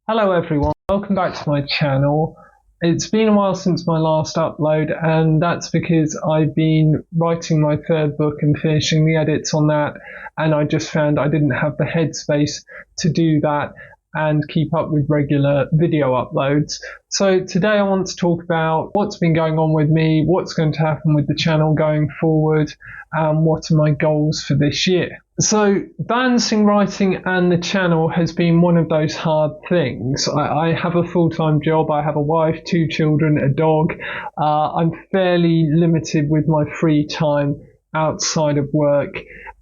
Hello everyone, welcome back to my channel. It's been a while since my last upload, and that's because I've been writing my third book and finishing the edits on that, and I just found I didn't have the headspace to do that and keep up with regular video uploads. So today I want to talk about what's been going on with me, what's going to happen with the channel going forward, and what are my goals for this year. So balancing writing and the channel has been one of those hard things. I have a full-time job, I have a wife, 2 children, a dog. I'm fairly limited with my free time outside of work,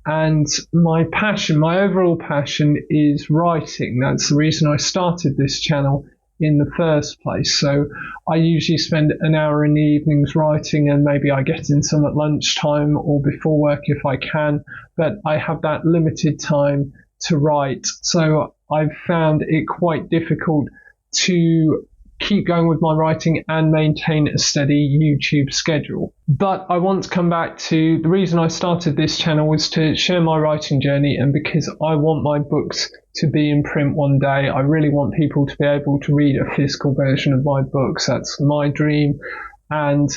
and my overall passion is writing. That's the reason I started this channel in the first place. So I usually spend an hour in the evenings writing, and maybe I get in some at lunchtime or before work if I can, but I have that limited time to write. So I've found it quite difficult to keep going with my writing and maintain a steady YouTube schedule. But I want to come back to the reason I started this channel was to share my writing journey, and because I want my books to be in print one day. I really want people to be able to read a physical version of my books. That's my dream. And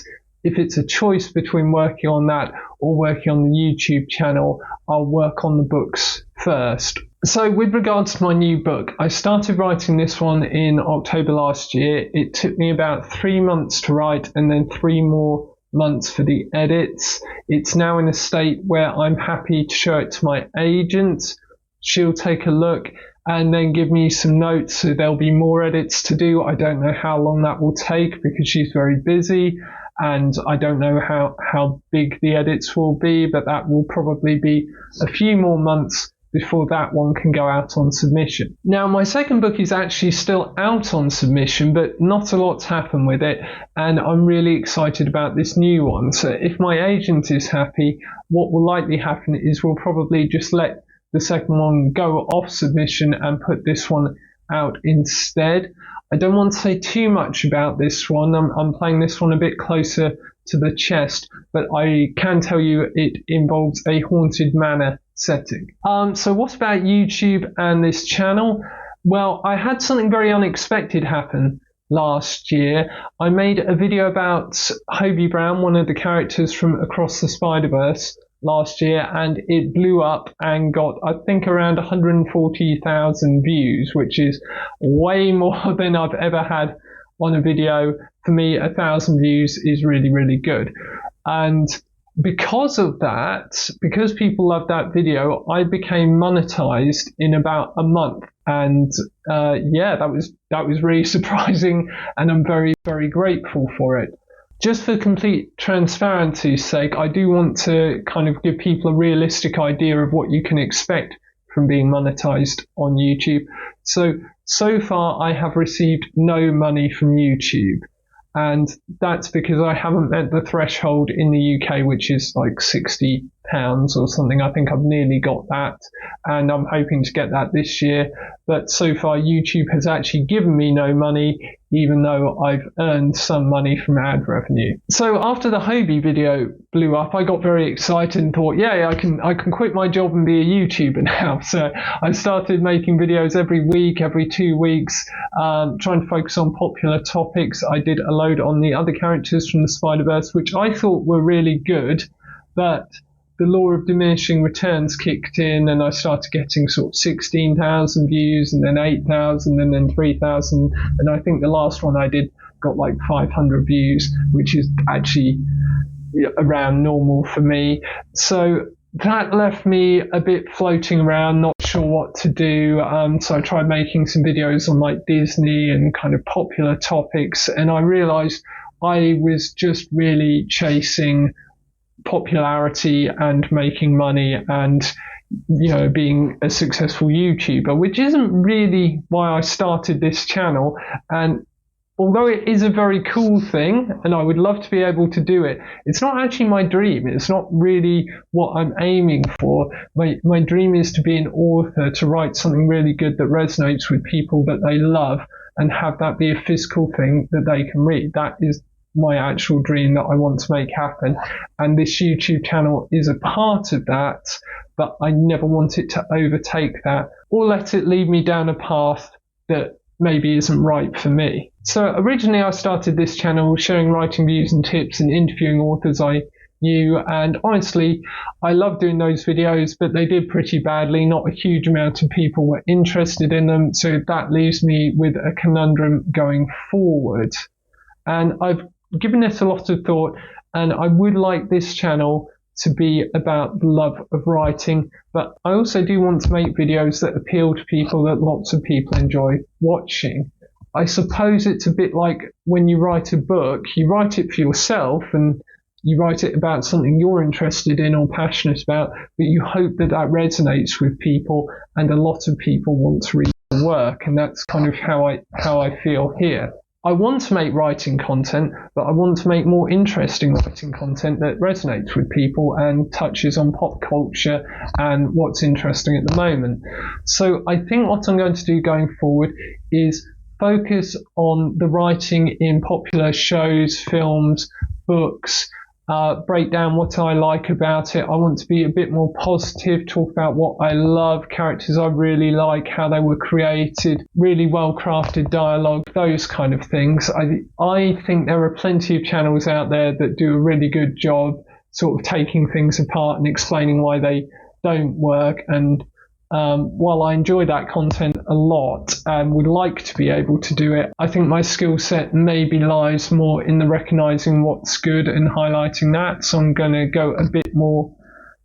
if it's a choice between working on that or working on the YouTube channel, I'll work on the books first. So with regards to my new book, I started writing this one in October last year. It took me about 3 months to write and then 3 more months for the edits. It's now in a state where I'm happy to show it to my agent. She'll take a look and then give me some notes, so there'll be more edits to do. I don't know how long that will take because she's very busy, and I don't know how big the edits will be, but that will probably be a few more months before that one can go out on submission. Now, my second book is actually still out on submission, but not a lot's happened with it, and I'm really excited about this new one. So if my agent is happy, what will likely happen is we'll probably just let the second one go off submission and put this one out instead. I don't want to say too much about this one. I'm playing this one a bit closer to the chest, but I can tell you it involves a haunted manor setting. So what about YouTube and this channel? Well, I had something very unexpected happen last year. I made a video about Hobie Brown, one of the characters from Across the Spider-Verse, last year, and it blew up and got, I think, around 140,000 views, which is way more than I've ever had on a video. For me, 1,000 views is really, really good. And because of that, because people loved that video, I became monetized in about a month. And yeah, that was really surprising, and I'm very, very grateful for it. Just for complete transparency's sake, I do want to kind of give people a realistic idea of what you can expect from being monetized on YouTube. So far I have received no money from YouTube, and that's because I haven't met the threshold in the UK, which is like £60 or something. I think I've nearly got that, and I'm hoping to get that this year. But so far YouTube has actually given me no money, even though I've earned some money from ad revenue. So after the Hobie video blew up, I got very excited and thought, yeah, I can quit my job and be a YouTuber now. So I started making videos every week, every 2 weeks, trying to focus on popular topics. I did a load on the other characters from the Spider-Verse, which I thought were really good, but the law of diminishing returns kicked in, and I started getting sort of 16,000 views, and then 8,000, and then 3,000, and I think the last one I did got like 500 views, which is actually around normal for me. So that left me a bit floating around, not sure what to do. So I tried making some videos on like Disney and kind of popular topics, and I realized I was just really chasing popularity and making money and, you know, being a successful YouTuber, which isn't really why I started this channel. And although it is a very cool thing and I would love to be able to do it, it's not actually my dream. It's not really what I'm aiming for. My dream is to be an author, to write something really good that resonates with people that they love, and have that be a physical thing that they can read. That is my actual dream that I want to make happen, and this YouTube channel is a part of that, but I never want it to overtake that or let it lead me down a path that maybe isn't right for me. So originally I started this channel sharing writing views and tips and interviewing authors I knew, and honestly I love doing those videos, but they did pretty badly. Not a huge amount of people were interested in them, so that leaves me with a conundrum going forward. And I've given this a lot of thought, and I would like this channel to be about the love of writing, but I also do want to make videos that appeal to people, that lots of people enjoy watching. I suppose it's a bit like when you write a book, you write it for yourself and you write it about something you're interested in or passionate about, but you hope that that resonates with people and a lot of people want to read the work, and that's kind of how I feel here. I want to make writing content, but I want to make more interesting writing content that resonates with people and touches on pop culture and what's interesting at the moment. So I think what I'm going to do going forward is focus on the writing in popular shows, films, books, break down what I like about it. I want to be a bit more positive, talk about what I love, characters I really like, how they were created, really well crafted dialogue, those kind of things. I think there are plenty of channels out there that do a really good job sort of taking things apart and explaining why they don't work. And while I enjoy that content a lot and would like to be able to do it, I think my skill set maybe lies more in the recognizing what's good and highlighting that. So I'm going to go a bit more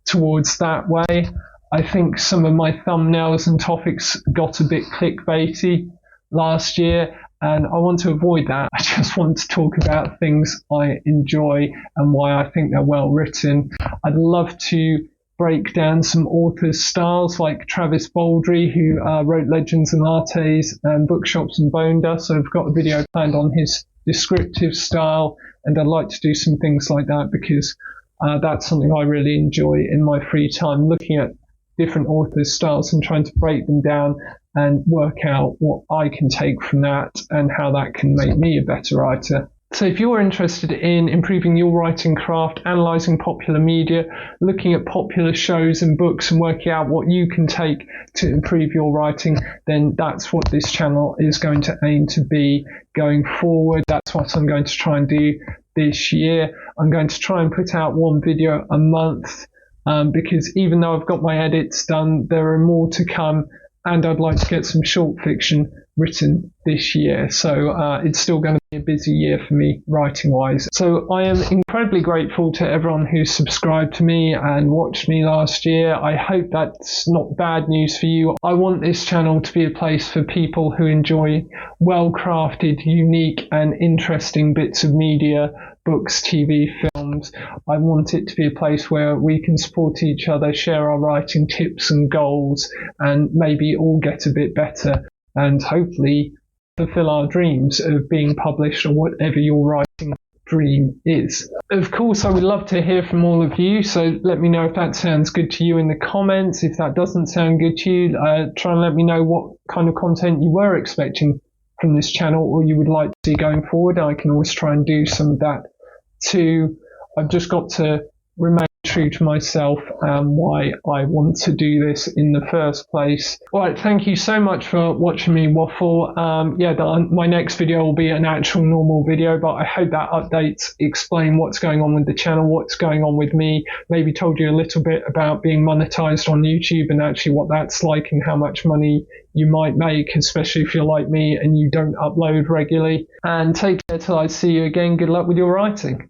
towards that way. I think some of my thumbnails and topics got a bit clickbaity last year, and I want to avoid that. I just want to talk about things I enjoy and why I think they're well written. I'd love to break down some authors' styles like Travis Baldry, who wrote Legends and Lattes and Bookshops and Bone Dust. So I've got a video planned on his descriptive style, and I'd like to do some things like that because that's something I really enjoy in my free time, looking at different authors' styles and trying to break them down and work out what I can take from that and how that can make me a better writer. So if you're interested in improving your writing craft, analysing popular media, looking at popular shows and books and working out what you can take to improve your writing, then that's what this channel is going to aim to be going forward. That's what I'm going to try and do this year. I'm going to try and put out one video a month because even though I've got my edits done, there are more to come, and I'd like to get some short fiction written this year. So it's still going to be a busy year for me writing wise. So I am incredibly grateful to everyone who subscribed to me and watched me last year. I hope that's not bad news for you. I want this channel to be a place for people who enjoy well crafted, unique and interesting bits of media, books, TV, films. I want it to be a place where we can support each other, share our writing tips and goals, and maybe all get a bit better and hopefully fulfill our dreams of being published or whatever your writing dream is. Of course, I would love to hear from all of you, so let me know if that sounds good to you in the comments. If that doesn't sound good to you, try and let me know what kind of content you were expecting from this channel or you would like to see going forward. I can always try and do some of that too. I've just got to remain true to myself and why I want to do this in the first place. Alright, thank you so much for watching me waffle. My next video will be an actual normal video, but I hope that updates explain what's going on with the channel, what's going on with me, maybe told you a little bit about being monetized on YouTube and actually what that's like and how much money you might make, especially if you're like me and you don't upload regularly. And take care till I see you again. Good luck with your writing.